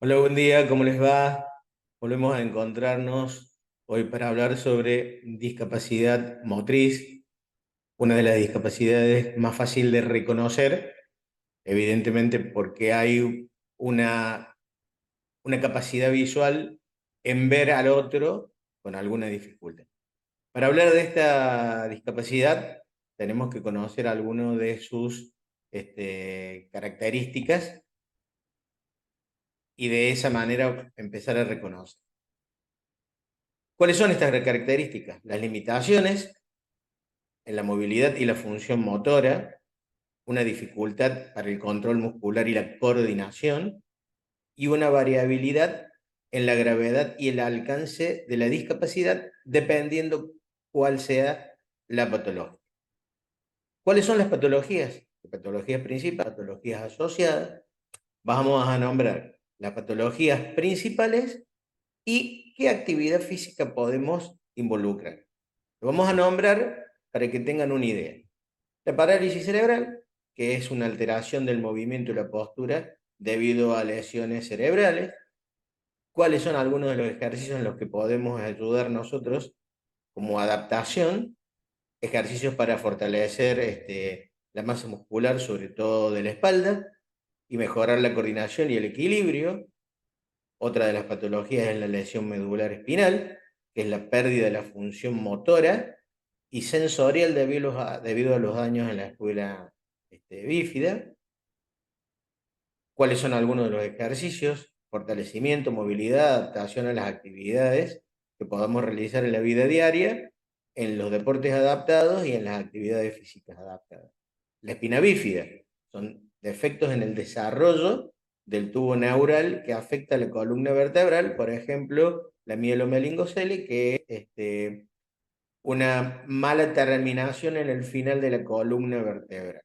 Hola, buen día, ¿cómo les va? Volvemos a encontrarnos hoy para hablar sobre discapacidad motriz, una de las discapacidades más fácil de reconocer, evidentemente porque hay una capacidad visual en ver al otro con alguna dificultad. Para hablar de esta discapacidad, tenemos que conocer algunas de sus características y de esa manera empezar a reconocer. ¿Cuáles son estas características? Las limitaciones en la movilidad y la función motora, una dificultad para el control muscular y la coordinación, y una variabilidad en la gravedad y el alcance de la discapacidad, dependiendo cuál sea la patología. ¿Cuáles son las patologías? Las patologías principales, patologías asociadas. Vamos a nombrar las patologías principales y qué actividad física podemos involucrar. Lo vamos a nombrar para que tengan una idea. La parálisis cerebral, que es una alteración del movimiento y la postura debido a lesiones cerebrales. ¿Cuáles son algunos de los ejercicios en los que podemos ayudar nosotros como adaptación? Ejercicios para fortalecer la masa muscular, sobre todo de la espalda, y mejorar la coordinación y el equilibrio. Otra de las patologías es la lesión medular espinal, que es la pérdida de la función motora y sensorial debido a los daños en la escuela bífida. ¿Cuáles son algunos de los ejercicios? Fortalecimiento, movilidad, adaptación a las actividades que podamos realizar en la vida diaria, en los deportes adaptados y en las actividades físicas adaptadas. La espina bífida son defectos en el desarrollo del tubo neural que afecta a la columna vertebral, por ejemplo, la mielomeningocele, que es una mala terminación en el final de la columna vertebral.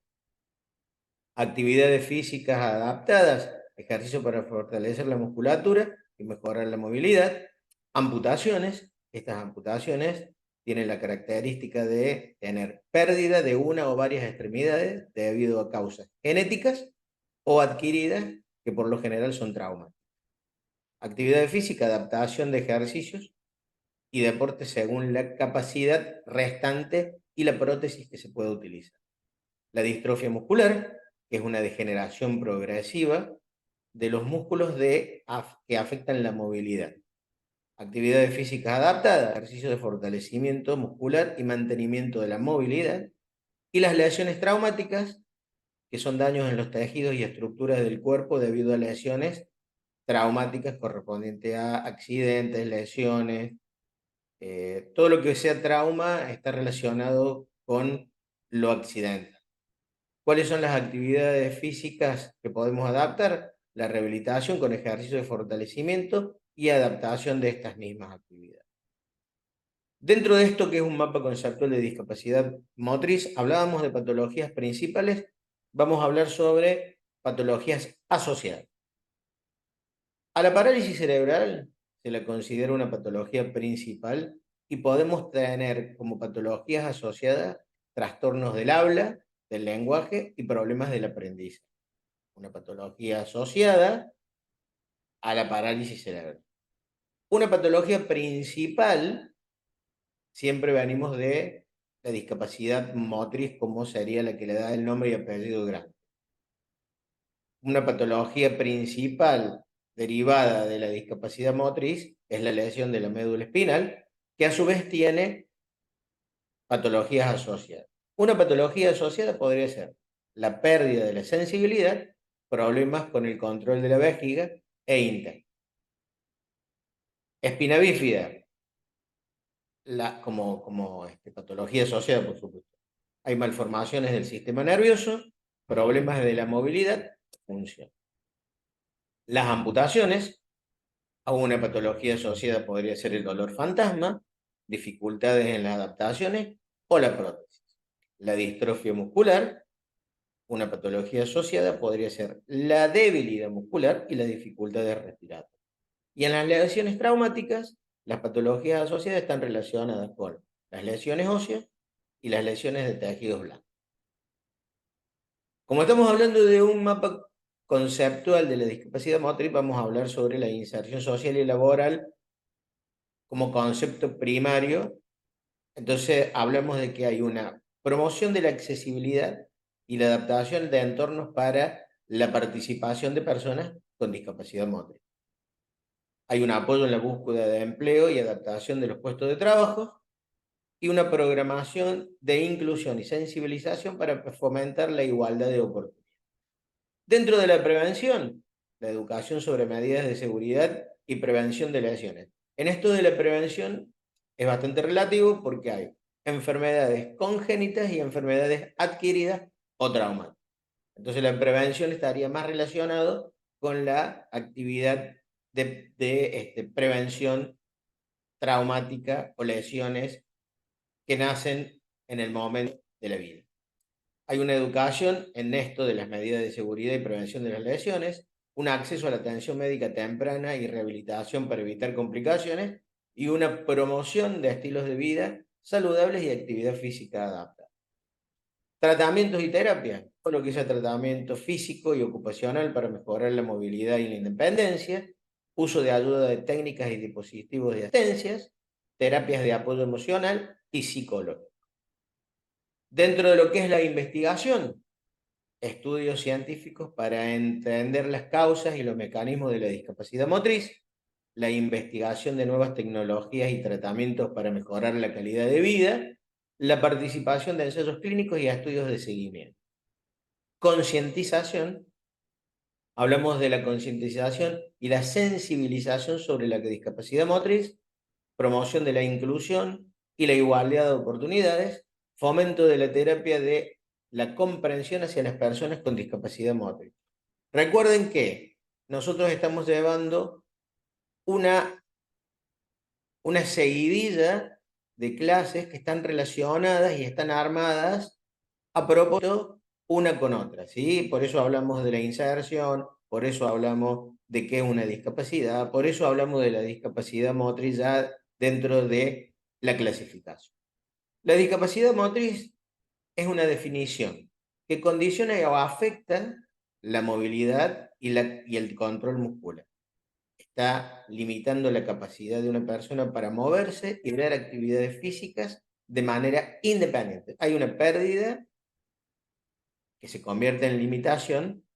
Actividades físicas adaptadas, ejercicio para fortalecer la musculatura y mejorar la movilidad. Amputaciones, estas amputaciones tienen la característica de tener pérdida de una o varias extremidades debido a causas genéticas o adquiridas, que por lo general son traumas. Actividad física, adaptación de ejercicios y deportes según la capacidad restante y la prótesis que se puede utilizar. La distrofia muscular, que es una degeneración progresiva de los músculos que afectan la movilidad. Actividades físicas adaptadas, ejercicios de fortalecimiento muscular y mantenimiento de la movilidad. Y las lesiones traumáticas, que son daños en los tejidos y estructuras del cuerpo debido a lesiones traumáticas correspondientes a accidentes, lesiones. Todo lo que sea trauma está relacionado con lo accidental. ¿Cuáles son las actividades físicas que podemos adaptar? La rehabilitación con ejercicios de fortalecimiento y adaptación de estas mismas actividades. Dentro de esto, que es un mapa conceptual de discapacidad motriz, hablábamos de patologías principales, vamos a hablar sobre patologías asociadas. A la parálisis cerebral se la considera una patología principal y podemos tener como patologías asociadas trastornos del habla, del lenguaje y problemas del aprendizaje. Una patología asociada a la parálisis cerebral. Una patología principal, siempre venimos de la discapacidad motriz, como sería la que le da el nombre y apellido grande. Una patología principal derivada de la discapacidad motriz es la lesión de la médula espinal, que a su vez tiene patologías asociadas. Una patología asociada podría ser la pérdida de la sensibilidad, problemas con el control de la vejiga e intestino. Espina bífida, como patología asociada, por supuesto. Hay malformaciones del sistema nervioso, problemas de la movilidad, función. Las amputaciones, a una patología asociada podría ser el dolor fantasma, dificultades en las adaptaciones o la prótesis. La distrofia muscular, una patología asociada podría ser la debilidad muscular y las dificultades respiratorias. Y en las lesiones traumáticas, las patologías asociadas están relacionadas con las lesiones óseas y las lesiones de tejidos blandos. Como estamos hablando de un mapa conceptual de la discapacidad motriz, vamos a hablar sobre la inserción social y laboral como concepto primario. Entonces, hablamos de que hay una promoción de la accesibilidad y la adaptación de entornos para la participación de personas con discapacidad motriz. Hay un apoyo en la búsqueda de empleo y adaptación de los puestos de trabajo y una programación de inclusión y sensibilización para fomentar la igualdad de oportunidades. Dentro de la prevención, la educación sobre medidas de seguridad y prevención de lesiones. En esto de la prevención es bastante relativo porque hay enfermedades congénitas y enfermedades adquiridas o traumáticas. Entonces la prevención estaría más relacionado con la actividad de prevención traumática o lesiones que nacen en el momento de la vida. Hay una educación en esto de las medidas de seguridad y prevención de las lesiones, un acceso a la atención médica temprana y rehabilitación para evitar complicaciones y una promoción de estilos de vida saludables y actividad física adaptada. Tratamientos y terapias, todo lo que sea tratamiento físico y ocupacional para mejorar la movilidad y la independencia, uso de ayuda de técnicas y dispositivos de asistencias, terapias de apoyo emocional y psicólogo. Dentro de lo que es la investigación, estudios científicos para entender las causas y los mecanismos de la discapacidad motriz, la investigación de nuevas tecnologías y tratamientos para mejorar la calidad de vida, la participación de ensayos clínicos y estudios de seguimiento. Concientización, hablamos de la concientización y la sensibilización sobre la discapacidad motriz, promoción de la inclusión y la igualdad de oportunidades, fomento de la terapia de la comprensión hacia las personas con discapacidad motriz. Recuerden que nosotros estamos llevando una seguidilla de clases que están relacionadas y están armadas a propósito una con otra, ¿sí? Por eso hablamos de la inserción, por eso hablamos de qué es una discapacidad, por eso hablamos de la discapacidad motriz ya dentro de la clasificación. La discapacidad motriz es una definición que condiciona o afecta la movilidad y el control muscular. Está limitando la capacidad de una persona para moverse y ver actividades físicas de manera independiente. Hay una pérdida que se convierte en limitación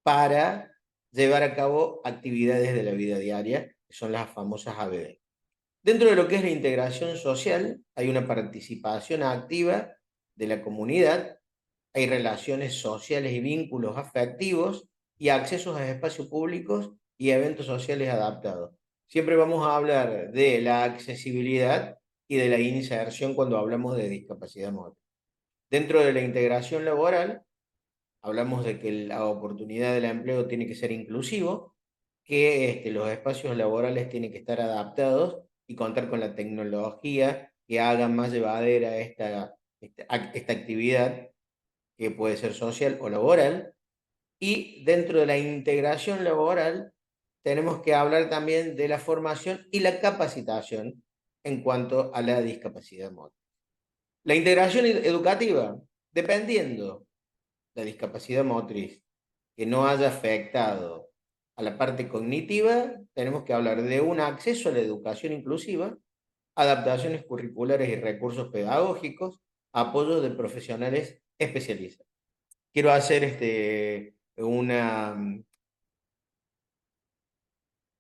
para llevar a cabo actividades de la vida diaria, que son las famosas ABD. Dentro de lo que es la integración social, hay una participación activa de la comunidad, hay relaciones sociales y vínculos afectivos y accesos a espacios públicos y eventos sociales adaptados. Siempre vamos a hablar de la accesibilidad y de la inserción cuando hablamos de discapacidad motora. Dentro de la integración laboral, hablamos de que la oportunidad del empleo tiene que ser inclusivo, que los espacios laborales tienen que estar adaptados y contar con la tecnología que haga más llevadera esta actividad, que puede ser social o laboral. Y dentro de la integración laboral, tenemos que hablar también de la formación y la capacitación en cuanto a la discapacidad motora. La integración educativa, dependiendo la discapacidad motriz que no haya afectado a la parte cognitiva, tenemos que hablar de un acceso a la educación inclusiva, adaptaciones curriculares y recursos pedagógicos, apoyo de profesionales especializados. Quiero hacer una,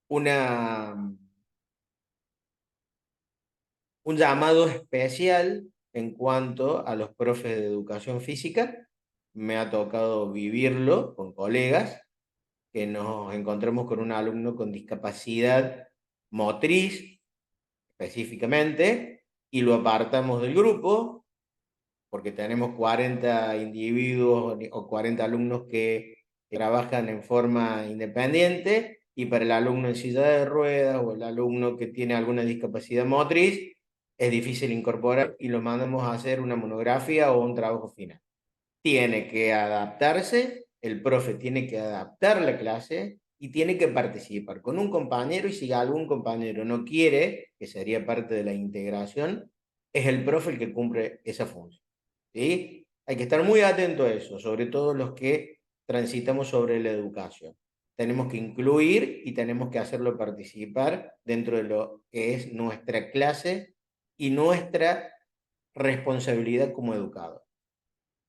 un llamado especial en cuanto a los profes de educación física. Me ha tocado vivirlo con colegas, que nos encontramos con un alumno con discapacidad motriz específicamente, y lo apartamos del grupo, porque tenemos 40 individuos o 40 alumnos que trabajan en forma independiente, y para el alumno en silla de ruedas o el alumno que tiene alguna discapacidad motriz, es difícil incorporar y lo mandamos a hacer una monografía o un trabajo final. Tiene que adaptarse, el profe tiene que adaptar la clase y tiene que participar con un compañero, y si algún compañero no quiere, que sería parte de la integración, es el profe el que cumple esa función. ¿Sí? Hay que estar muy atento a eso, sobre todo los que transitamos sobre la educación. Tenemos que incluir y tenemos que hacerlo participar dentro de lo que es nuestra clase y nuestra responsabilidad como educador.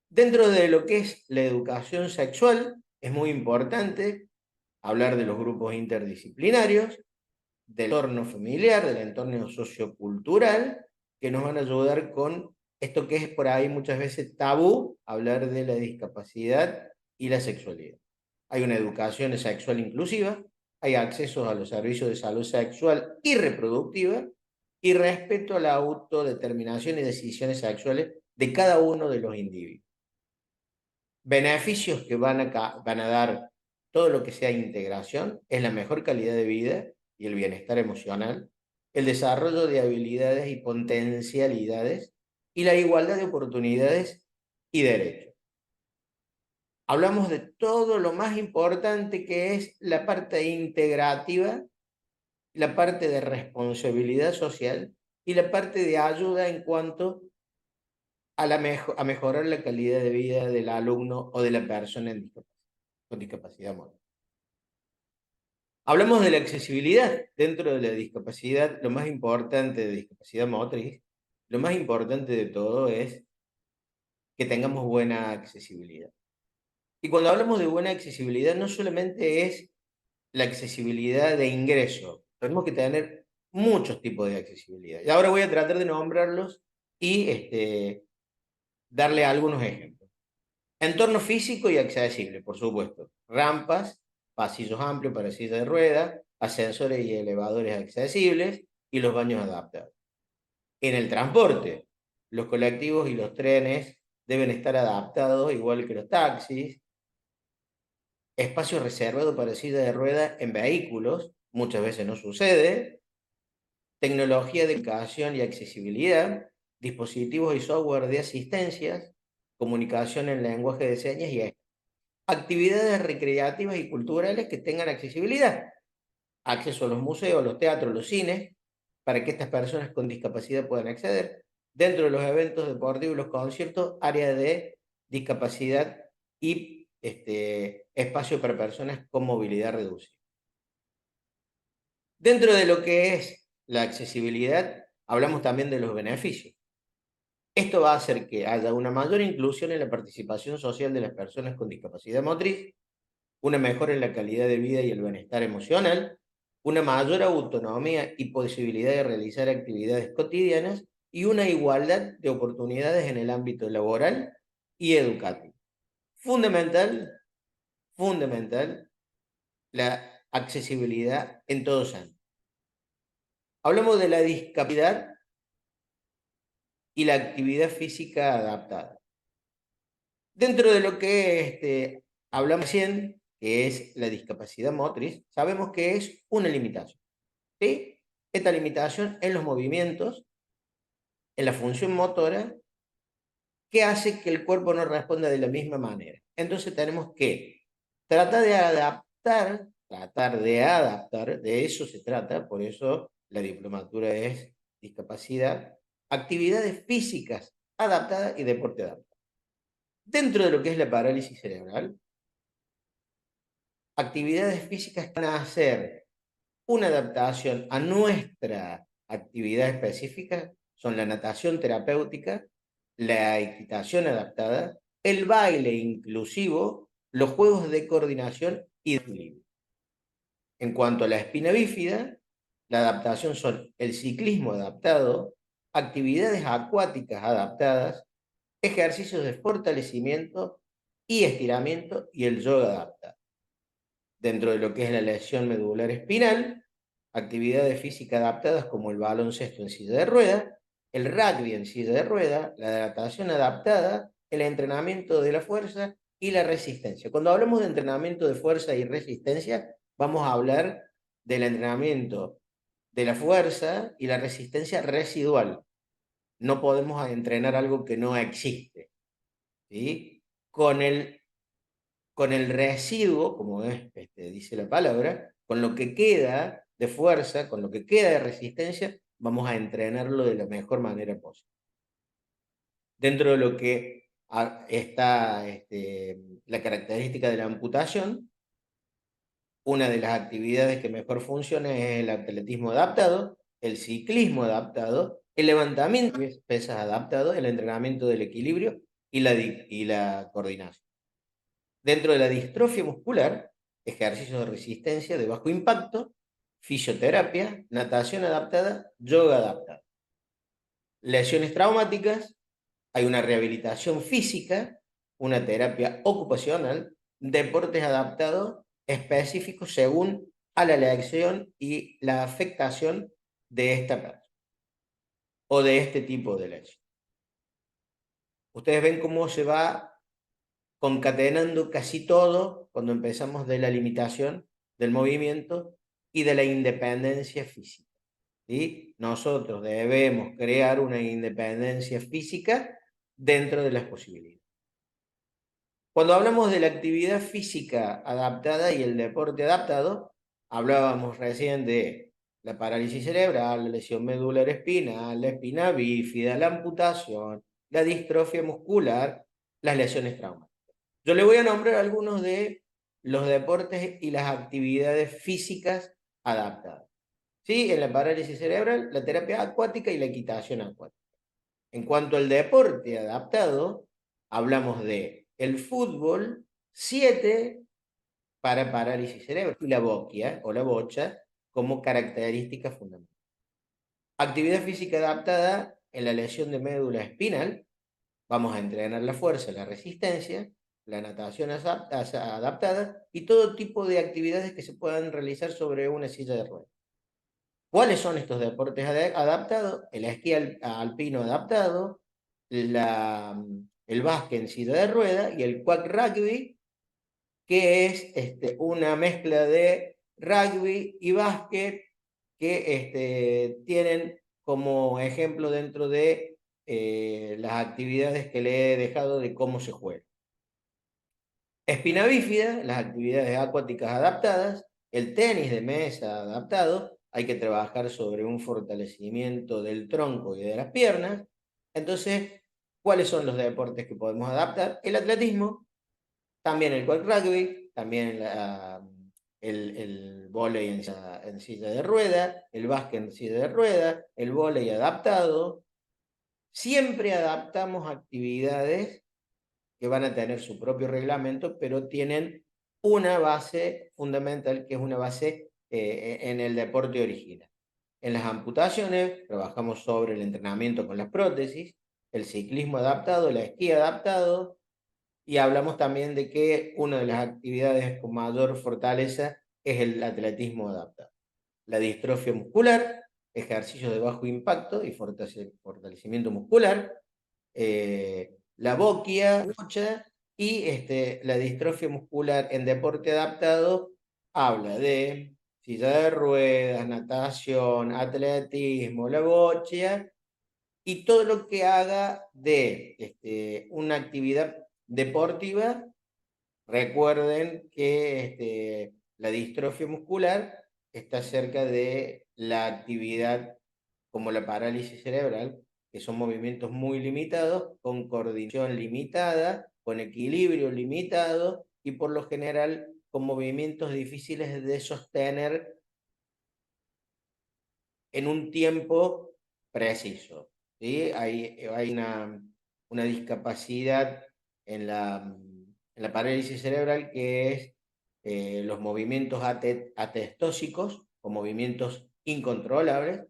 Dentro de lo que es la educación sexual, es muy importante hablar de los grupos interdisciplinarios, del entorno familiar, del entorno sociocultural, que nos van a ayudar con esto que es por ahí muchas veces tabú, hablar de la discapacidad y la sexualidad. Hay una educación sexual inclusiva, hay acceso a los servicios de salud sexual y reproductiva, y respeto a la autodeterminación y decisiones sexuales de cada uno de los individuos. Beneficios que van a dar todo lo que sea integración es la mejor calidad de vida y el bienestar emocional, el desarrollo de habilidades y potencialidades y la igualdad de oportunidades y derechos. Hablamos de todo lo más importante que es la parte integrativa, la parte de responsabilidad social y la parte de ayuda en cuanto a mejorar la calidad de vida del alumno o de la persona con discapacidad motora. Hablamos de la accesibilidad dentro de la discapacidad. Lo más importante de discapacidad motriz, lo más importante de todo es que tengamos buena accesibilidad. Y cuando hablamos de buena accesibilidad, no solamente es la accesibilidad de ingreso, tenemos que tener muchos tipos de accesibilidad. Y ahora voy a tratar de nombrarlos y darle algunos ejemplos. Entorno físico y accesible, por supuesto. Rampas, pasillos amplios para silla de ruedas, ascensores y elevadores accesibles y los baños adaptados. En el transporte, los colectivos y los trenes deben estar adaptados igual que los taxis. Espacio reservado para silla de ruedas en vehículos, muchas veces no sucede. Tecnología de educación y accesibilidad, dispositivos y software de asistencias, comunicación en lenguaje de señas y actividades recreativas y culturales que tengan accesibilidad, acceso a los museos, los teatros, los cines, para que estas personas con discapacidad puedan acceder. Dentro de los eventos deportivos y los conciertos, área de discapacidad y espacio para personas con movilidad reducida. Dentro de lo que es la accesibilidad, hablamos también de los beneficios. Esto va a hacer que haya una mayor inclusión en la participación social de las personas con discapacidad motriz, una mejora en la calidad de vida y el bienestar emocional, una mayor autonomía y posibilidad de realizar actividades cotidianas y una igualdad de oportunidades en el ámbito laboral y educativo. Fundamental, fundamental, la accesibilidad en todos años. Hablamos de la discapacidad y la actividad física adaptada. Dentro de lo que hablamos recién, que es la discapacidad motriz, sabemos que es una limitación. ¿Sí? Esta limitación en los movimientos, en la función motora, que hace que el cuerpo no responda de la misma manera. Entonces tenemos que tratar de adaptar, de eso se trata, por eso la diplomatura es discapacidad, actividades físicas adaptadas y deporte adaptado. Dentro de lo que es la parálisis cerebral, actividades físicas que van a hacer una adaptación a nuestra actividad específica son la natación terapéutica, la equitación adaptada, el baile inclusivo, los juegos de coordinación y de equilibrio. En cuanto a la espina bífida, la adaptación son el ciclismo adaptado, actividades acuáticas adaptadas, ejercicios de fortalecimiento y estiramiento y el yoga adaptado. Dentro de lo que es la lesión medular espinal, actividades físicas adaptadas como el baloncesto en silla de rueda, el rugby en silla de rueda, la adaptación adaptada, el entrenamiento de la fuerza y la resistencia. Cuando hablamos de entrenamiento de fuerza y resistencia, vamos a hablar del entrenamiento de la fuerza y la resistencia residual. No podemos entrenar algo que no existe, ¿sí? Con el residuo, como dice la palabra, con lo que queda de fuerza, con lo que queda de resistencia, vamos a entrenarlo de la mejor manera posible. Dentro de lo que está la característica de la amputación. Una de las actividades que mejor funciona es el atletismo adaptado, el ciclismo adaptado, el levantamiento de pesas adaptado, el entrenamiento del equilibrio y la coordinación. Dentro de la distrofia muscular, ejercicios de resistencia de bajo impacto, fisioterapia, natación adaptada, yoga adaptada. Lesiones traumáticas, hay una rehabilitación física, una terapia ocupacional, deportes adaptados específicos según a la elección y la afectación de esta persona o de este tipo de lesión. Ustedes ven cómo se va concatenando casi todo cuando empezamos de la limitación del movimiento y de la independencia física. ¿Sí? Nosotros debemos crear una independencia física dentro de las posibilidades. Cuando hablamos de la actividad física adaptada y el deporte adaptado, hablábamos recién de la parálisis cerebral, la lesión medular espinal, la espina bífida, la amputación, la distrofia muscular, las lesiones traumáticas. Yo le voy a nombrar algunos de los deportes y las actividades físicas adaptadas. ¿Sí? En la parálisis cerebral, la terapia acuática y la equitación acuática. En cuanto al deporte adaptado, hablamos de el fútbol 7 para parálisis cerebral y la boquia o la bocha como característica fundamental. Actividad física adaptada en la lesión de médula espinal, vamos a entrenar la fuerza, la resistencia, la natación adaptada y todo tipo de actividades que se puedan realizar sobre una silla de ruedas. ¿Cuáles son estos deportes adaptados? El esquí alpino adaptado, el básquet en silla de rueda y el quad rugby, que es una mezcla de rugby y básquet que tienen como ejemplo dentro de las actividades que le he dejado de cómo se juega. Espina bífida, las actividades acuáticas adaptadas, el tenis de mesa adaptado, hay que trabajar sobre un fortalecimiento del tronco y de las piernas. Entonces, ¿cuáles son los deportes que podemos adaptar? El atletismo, también el quad rugby, también el vóley en silla de rueda, el básquet en silla de rueda, el vóley adaptado. Siempre adaptamos actividades que van a tener su propio reglamento, pero tienen una base fundamental que es una base en el deporte original. En las amputaciones trabajamos sobre el entrenamiento con las prótesis, el ciclismo adaptado, el esquí adaptado, y hablamos también de que una de las actividades con mayor fortaleza es el atletismo adaptado. La distrofia muscular, ejercicios de bajo impacto y fortalecimiento muscular, la boquia y la distrofia muscular en deporte adaptado habla de silla de ruedas, natación, atletismo, la bocha y todo lo que haga de una actividad deportiva. Recuerden que la distrofia muscular está cerca de la actividad como la parálisis cerebral, que son movimientos muy limitados, con coordinación limitada, con equilibrio limitado y por lo general con movimientos difíciles de sostener en un tiempo preciso. ¿Sí? Hay una discapacidad en la parálisis cerebral que es los movimientos atestóxicos o movimientos incontrolables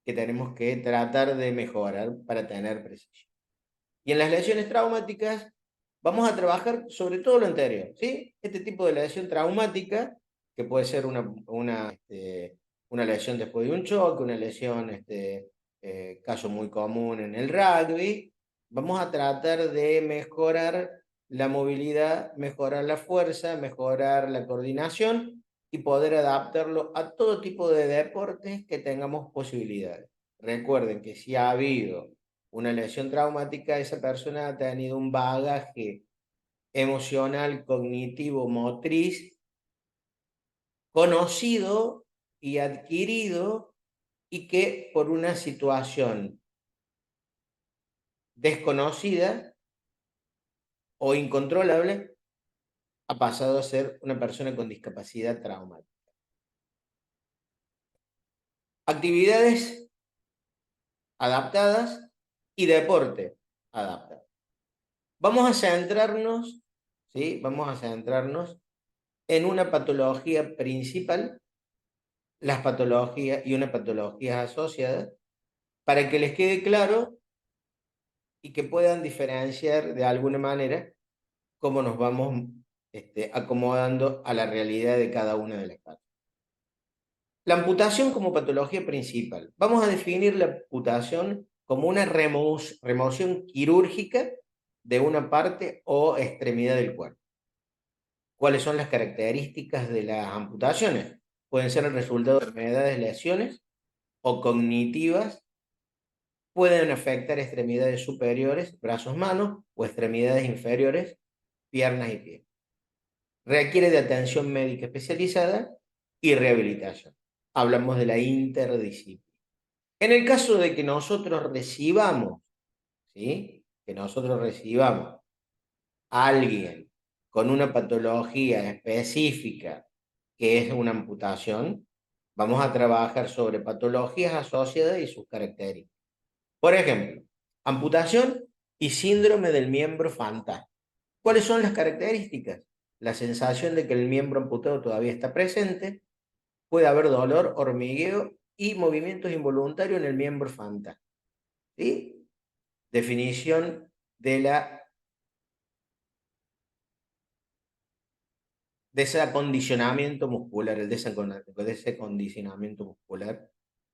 que tenemos que tratar de mejorar para tener precisión. Y en las lesiones traumáticas vamos a trabajar sobre todo lo anterior, ¿sí? Este tipo de lesión traumática, que puede ser una lesión después de un choque, una lesión, caso muy común en el rugby, vamos a tratar de mejorar la movilidad, mejorar la fuerza, mejorar la coordinación y poder adaptarlo a todo tipo de deportes que tengamos posibilidades. Recuerden que si ha habido una lesión traumática, esa persona ha tenido un bagaje emocional, cognitivo, motriz, conocido y adquirido, y que por una situación desconocida o incontrolable, ha pasado a ser una persona con discapacidad traumática. Actividades adaptadas y deporte adaptado. Vamos a centrarnos, ¿sí? Vamos a centrarnos en una patología principal, las patologías y una patología asociada, para que les quede claro y que puedan diferenciar de alguna manera cómo nos vamos acomodando a la realidad de cada una de las partes. La amputación como patología principal. Vamos a definir la amputación como una remoción quirúrgica de una parte o extremidad del cuerpo. ¿Cuáles son las características de las amputaciones? Pueden ser el resultado de enfermedades, lesiones o cognitivas. Pueden afectar extremidades superiores, brazos, manos, o extremidades inferiores, piernas y pies. Requiere de atención médica especializada y rehabilitación. Hablamos de la interdisciplina. En el caso de que nosotros recibamos, ¿sí? Que nosotros recibamos a alguien con una patología específica que es una amputación, vamos a trabajar sobre patologías asociadas y sus características. Por ejemplo, amputación y síndrome del miembro fantasma. ¿Cuáles son las características? La sensación de que el miembro amputado todavía está presente, puede haber dolor, hormigueo y movimientos involuntarios en el miembro fantasma. ¿Sí? Definición de ese acondicionamiento muscular, el de ese acondicionamiento muscular.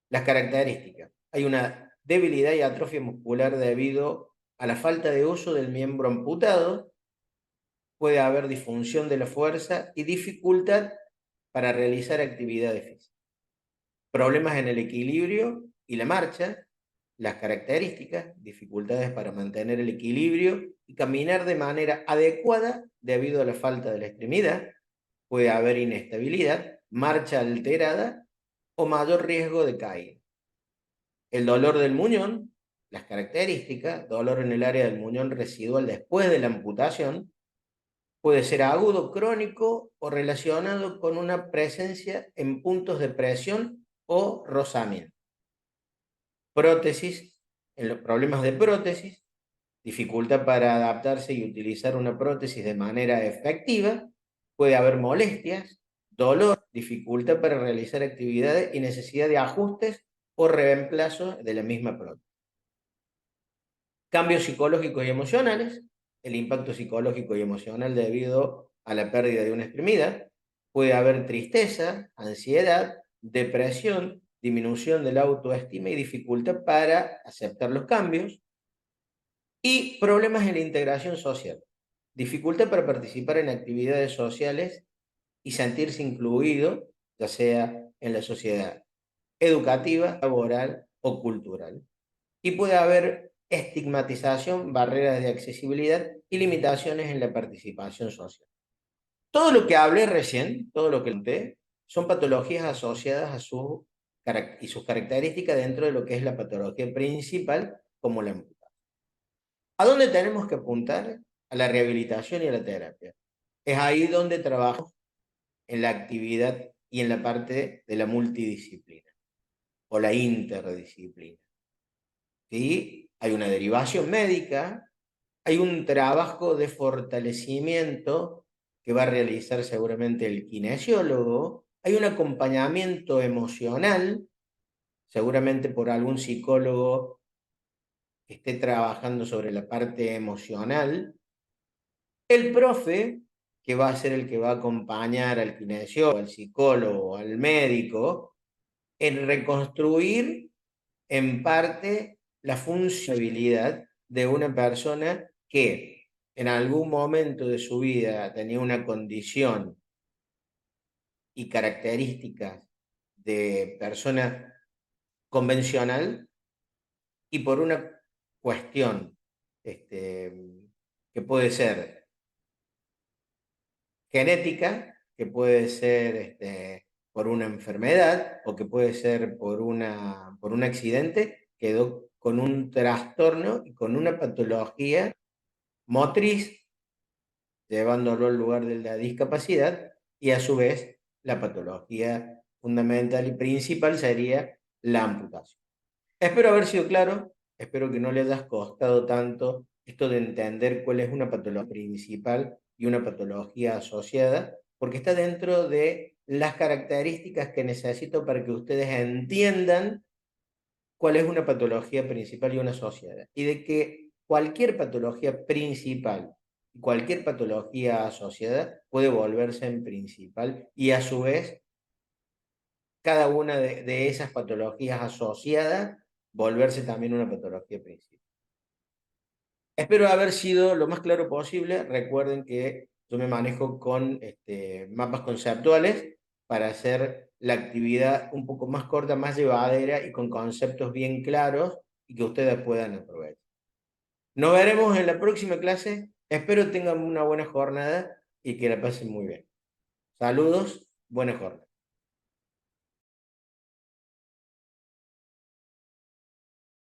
Las características. Hay una debilidad y atrofia muscular debido a la falta de uso del miembro amputado. Puede haber disfunción de la fuerza y dificultad para realizar actividades físicas. Problemas en el equilibrio y la marcha. Las características, dificultades para mantener el equilibrio y caminar de manera adecuada debido a la falta de la extremidad. Puede haber inestabilidad, marcha alterada o mayor riesgo de caída. El dolor del muñón, las características, dolor en el área del muñón residual después de la amputación, puede ser agudo, crónico o relacionado con una presencia en puntos de presión o rozamiento. Prótesis, en los problemas de prótesis, dificultad para adaptarse y utilizar una prótesis de manera efectiva, puede haber molestias, dolor, dificultad para realizar actividades y necesidad de ajustes o reemplazo de la misma prótesis. Cambios psicológicos y emocionales, el impacto psicológico y emocional debido a la pérdida de una extremidad. Puede haber tristeza, ansiedad, depresión, disminución de la autoestima y dificultad para aceptar los cambios. Y problemas en la integración social, dificultad para participar en actividades sociales y sentirse incluido, ya sea en la sociedad educativa, laboral o cultural. Y puede haber estigmatización, barreras de accesibilidad y limitaciones en la participación social. Todo lo que hablé recién, todo lo que conté, son patologías asociadas a y sus características dentro de lo que es la patología principal, como la amputación. ¿A dónde tenemos que apuntar? A la rehabilitación y a la terapia. Es ahí donde trabajo en la actividad y en la parte de la multidisciplina o la interdisciplina. ¿Sí? Hay una derivación médica, hay un trabajo de fortalecimiento que va a realizar seguramente el kinesiólogo, hay un acompañamiento emocional, seguramente por algún psicólogo que esté trabajando sobre la parte emocional. El profe, que va a ser el que va a acompañar al kinesiólogo, al psicólogo, al médico, en reconstruir en parte la funcionalidad de una persona que en algún momento de su vida tenía una condición y características de persona convencional y por una cuestión que puede ser genética, que puede ser por una enfermedad o que puede ser por un accidente, quedó con un trastorno y con una patología motriz llevándolo al lugar de la discapacidad, y a su vez la patología fundamental y principal sería la amputación. Espero haber sido claro, espero que no le hayas costado tanto esto de entender cuál es una patología principal y una patología asociada, porque está dentro de las características que necesito para que ustedes entiendan cuál es una patología principal y una asociada, y de que cualquier patología principal y cualquier patología asociada puede volverse en principal, y a su vez cada una de esas patologías asociadas volverse también una patología principal. Espero haber sido lo más claro posible. Recuerden que yo me manejo con mapas conceptuales para hacer la actividad un poco más corta, más llevadera y con conceptos bien claros y que ustedes puedan aprovechar. Nos veremos en la próxima clase. Espero tengan una buena jornada y que la pasen muy bien. Saludos, buena jornada.